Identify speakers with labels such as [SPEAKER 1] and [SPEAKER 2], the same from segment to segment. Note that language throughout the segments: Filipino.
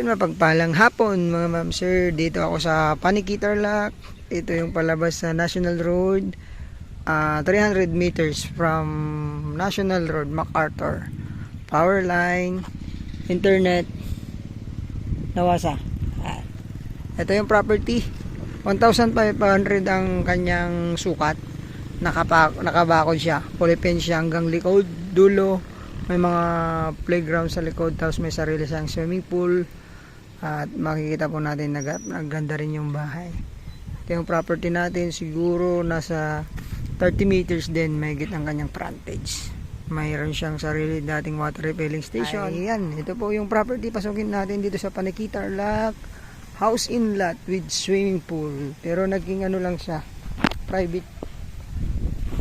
[SPEAKER 1] Mapagpalang hapon mga ma'am sir. Dito ako sa Paniqui Tarlac. Ito yung palabas sa National Road. 300 meters from National Road, MacArthur. Power line, internet, nawasa. Ito yung property. 1,500 ang kanyang sukat. Nakabakod siya. Fully fenced siya hanggang likod, dulo. May mga playground sa likod. Tapos may sarili siyang swimming pool. At makikita po natin naganda rin yung bahay. Ito yung property natin. Siguro nasa 30 meters din mahigit ang kanyang frontage. Mayroon siyang sarili dating water refilling station. Ayan, ito po yung property. Pasukin natin dito sa Paniqui Tarlac. House in lot with swimming pool. Pero naging ano lang siya, private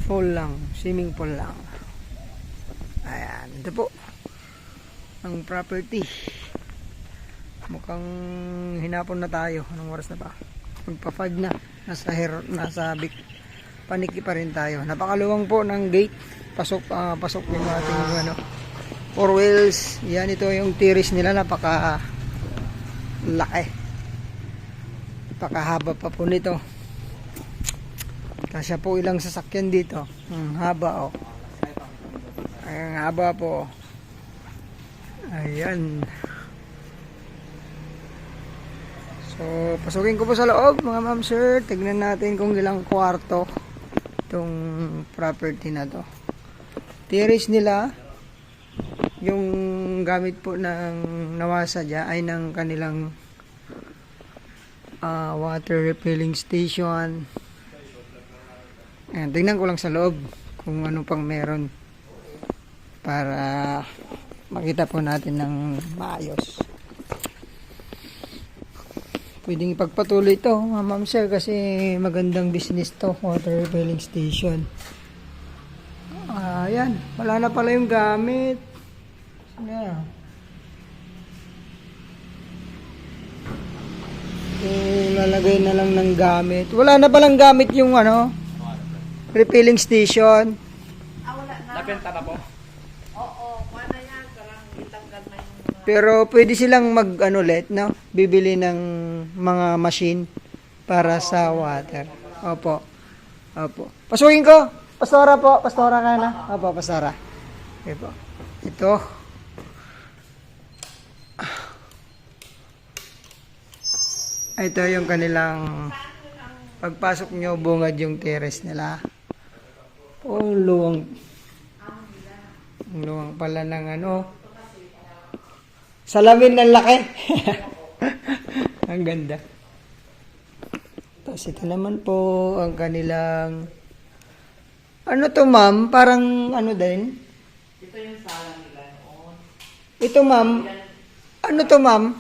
[SPEAKER 1] pool lang, swimming pool lang. Ayan, ito po ang property. Mukhang hinapon na tayo. Anong oras na ba? Magpa 5 na. Nasa Paniqui pa rin tayo. Napakaluwang po ng gate. Pasok yung ating four wheels. Yan, ito yung terrace nila. Napaka laki. Napakahaba pa po nito. Kasya po ilang sasakyan dito. Haba ang haba po. Ayan. So, pasukin ko po sa loob mga ma'am sir. Tignan natin kung ilang kwarto itong property na to. Terrace nila, yung gamit po ng nawasa dyan ay ng kanilang water refilling station. Ayan, tignan ko lang sa loob kung ano pang meron para makita po natin ng maayos. Pwedeng ipagpatuloy ito, ma'am sir, kasi magandang business to, water refilling station. Ayan, wala na pala yung gamit. Yeah. Lalagay na lang ng gamit. Wala na palang gamit yung refilling station.
[SPEAKER 2] Wala na.
[SPEAKER 3] Nabenta na po.
[SPEAKER 2] Oo, wala yan. Parang itanggal na yung mga...
[SPEAKER 1] Pero pwede silang ulit, no? Bibili ng mga machine para sa water. Opo. Pasukin ko. Pastora po. Pastora ka na. Opo, pastora. Okay po. Ito. Ito yung kanilang pagpasok nyo, bungad yung terrace nila. Oh, luwang. Luwang pala ng salamin ng laki. Ang ganda. Tapos ito naman po ang kanilang to ma'am? Parang din?
[SPEAKER 2] Ito yung sala nila noon.
[SPEAKER 1] Ito ma'am? To ma'am?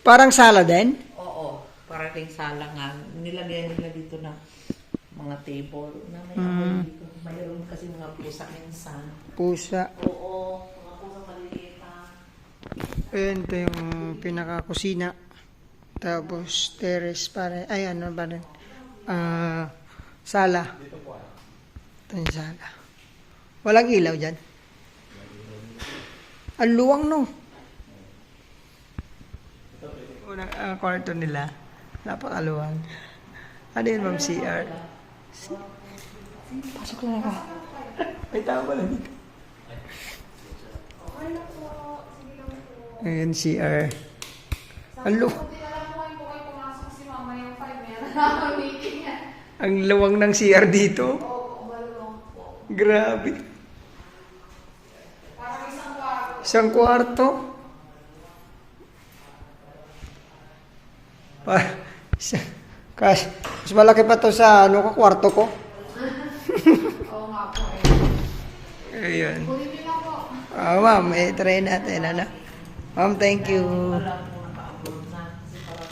[SPEAKER 1] Parang sala din?
[SPEAKER 2] Oo, parang yung sala nga. Nilagyan nila dito na mga table na may amoy dito. Mayroon kasi mga pusa minsan.
[SPEAKER 1] Pusa.
[SPEAKER 2] Oo, mga pusa maliliit na.
[SPEAKER 1] Ayan, ito yung pinaka-kusina. Tapos terrace pare. Ay, ba rin? Sala. Ito yung sala. Walang ilaw dyan. Ang luwang unang kwarto nila. Napakaluwang. Ano yun ma'am? CR? Pasok na ka. May tao pala dito. Ayan, CR. Ang luwang ng CR dito. Grabe. Isang kwarto. Mas malaki pa to sa kwarto ko.
[SPEAKER 2] Oo nga po eh.
[SPEAKER 1] Ayun.
[SPEAKER 2] Kunin niyo na po.
[SPEAKER 1] Ma'am, try natin, Ma'am, thank you.
[SPEAKER 2] Alam po naka-upload na kasi parang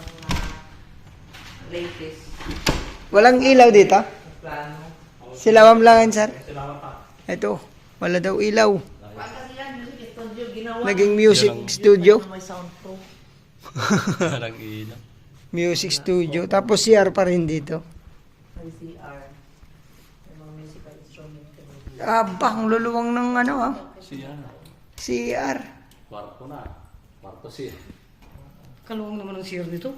[SPEAKER 2] latest
[SPEAKER 1] Walang ilaw dito?
[SPEAKER 2] plano.
[SPEAKER 1] Sila ma'am lang, sir. Ito, wala daw ilaw.
[SPEAKER 2] Kasi yan, music studio, ginawa.
[SPEAKER 1] Naging music studio.
[SPEAKER 2] May soundproof.
[SPEAKER 3] Parang ilaw.
[SPEAKER 1] Music studio. Tapos CR pa rin dito.
[SPEAKER 2] May CR. May mga musical instrument.
[SPEAKER 1] Bang luluwang ng
[SPEAKER 3] Siya.
[SPEAKER 1] CR.
[SPEAKER 3] Kwarto na. Kwarto siya.
[SPEAKER 4] Kaluwang naman ang share nito.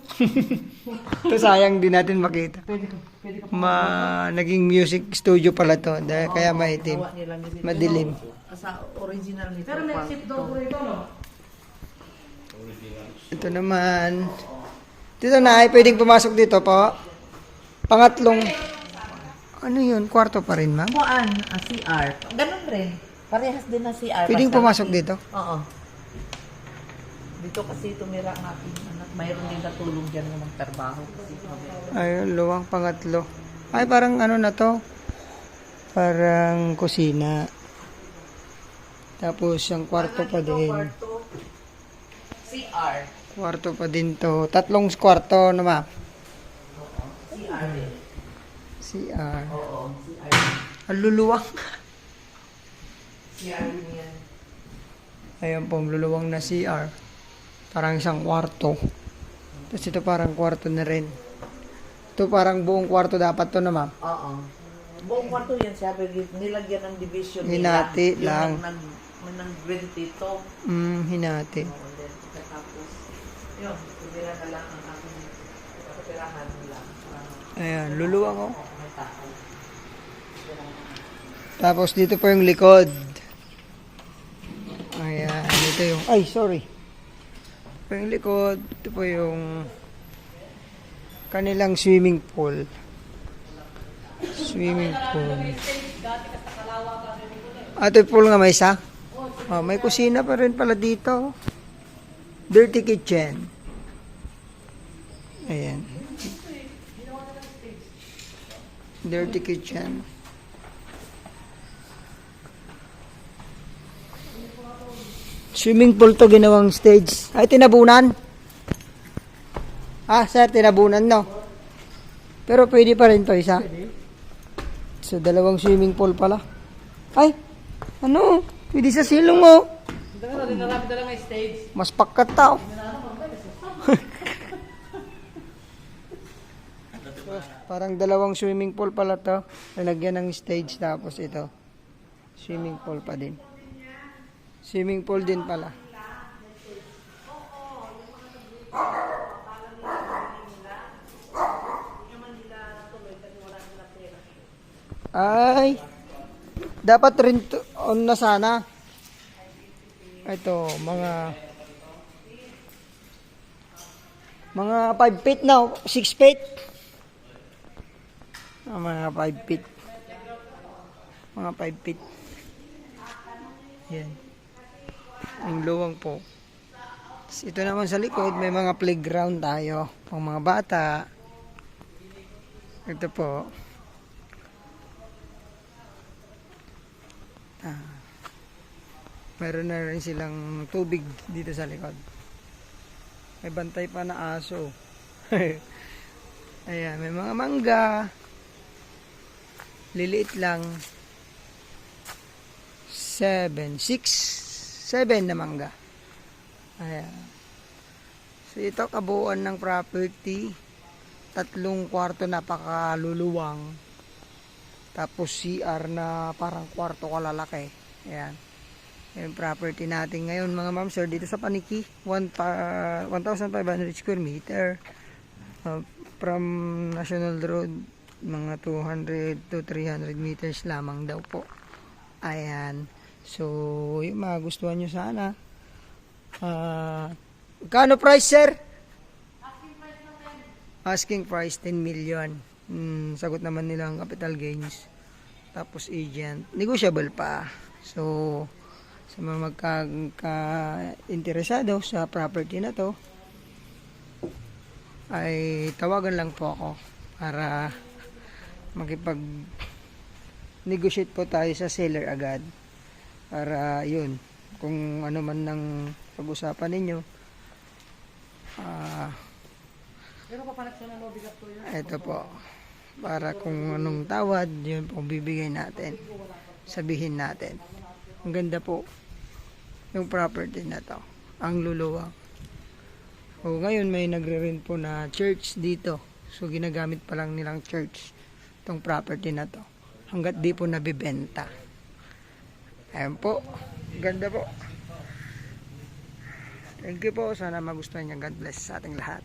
[SPEAKER 1] Ito sayang din natin makita.
[SPEAKER 4] Pwede ka
[SPEAKER 1] Naging music studio pala to. Dahil kaya maitim.
[SPEAKER 2] Gawa nila nito.
[SPEAKER 1] Madilim.
[SPEAKER 2] Sa original nito.
[SPEAKER 4] Pero may seat door po ito, no?
[SPEAKER 1] Ito naman. Dito na ay pwedeng pumasok dito po. Pangatlong. Ano yun? Kwarto pa rin, ma'am?
[SPEAKER 2] Kuan, CR. Ganun rin. Parehas din na CR.
[SPEAKER 1] Pwedeng
[SPEAKER 2] Basta-
[SPEAKER 1] pumasok dito?
[SPEAKER 2] Oo. Dito kasi tumira ang aking anak. Mayroon din katulong dyan na magtrabaho. Kasi
[SPEAKER 1] Ayun, luwang pangatlo. Ay, parang ano na to? Parang kusina. Tapos, yung kwarto pa din.
[SPEAKER 2] Kwarto, CR.
[SPEAKER 1] Kwarto pa din to. Tatlong kwarto na, ma'am.
[SPEAKER 2] CR din.
[SPEAKER 1] CR.
[SPEAKER 2] Oo, CR.
[SPEAKER 1] Ang luluwang.
[SPEAKER 2] CR din yan.
[SPEAKER 1] Ayan pong luluwang na CR. Parang isang kwarto. Tapos ito parang kwarto na rin. Ito parang buong kwarto dapat to na, ma'am.
[SPEAKER 2] Oo. Buong kwarto yan siya. Pero nilagyan ng division
[SPEAKER 1] Hinati
[SPEAKER 2] nila.
[SPEAKER 1] lang.
[SPEAKER 2] Yung nag-22.
[SPEAKER 1] Hinati.
[SPEAKER 2] Oo, then, tapos, yun, tumira na lang ang aking kapatirahan nila.
[SPEAKER 1] Ayan, luluwang oh.
[SPEAKER 2] May tao.
[SPEAKER 1] Tapos dito po yung likod. Ayan, dito yung... Ay, sorry. Ito po yung likod. Ito po yung kanilang swimming pool. Swimming pool. Ito yung pool nga may isa. Oh, may kusina pa rin pala dito. Dirty kitchen. Ayan. Dirty kitchen. Swimming pool to ginawang stage. Ay, tinabunan. Ah, sir, tinabunan, no? Pero pwede pa rin to isa. So, dalawang swimming pool pala. Ay, ano? Pwede sa silong mo.
[SPEAKER 4] Narapit na lang may stage.
[SPEAKER 1] Mas pakat tao. Parang dalawang swimming pool pala to. Nalagyan ng stage tapos ito. Swimming pool pa din. Swimming pool din pala. Ay, dapat rin on na sana. Ito, mga 5 feet na, 6 feet. Mga 5 feet. Mga 5 feet. Yan. Ang luwang po. Ito naman sa likod, may mga playground tayo. Pang mga bata. Ito po. Meron na rin silang tubig dito sa likod. May bantay pa na aso. Ayan, may mga mangga. Liliit lang. 7 na mangga. Ayan. So ito kabuuan ng property. 3 kwarto napakaluluwang. Tapos CR na parang kwarto kalalaki. Ayan. Yung property natin ngayon mga ma'am sir dito sa Paniki 1,500 square meter from National Road mga 200 to 300 meters lamang daw po. Ayan. So yung magustuhan nyo sana kano price sir? Asking price 10 million. Sagot naman nila ang capital gains tapos agent negotiable pa. So sa mga magka-interesado sa property na to ay tawagan lang po ako para makipag-negotiate po tayo sa seller agad para yun kung ano man ng pag-usapan ninyo ito po para kung anong tawad yun po bibigay natin sabihin natin ang ganda po yung property na to ang luluwang. O ngayon may nagre-rent po na church dito. So ginagamit pa lang nilang church tong property na to. Hanggat di po nabibenta. Ayan po. Ganda po. Thank you po. Sana magustuhan niya. God bless sa ating lahat.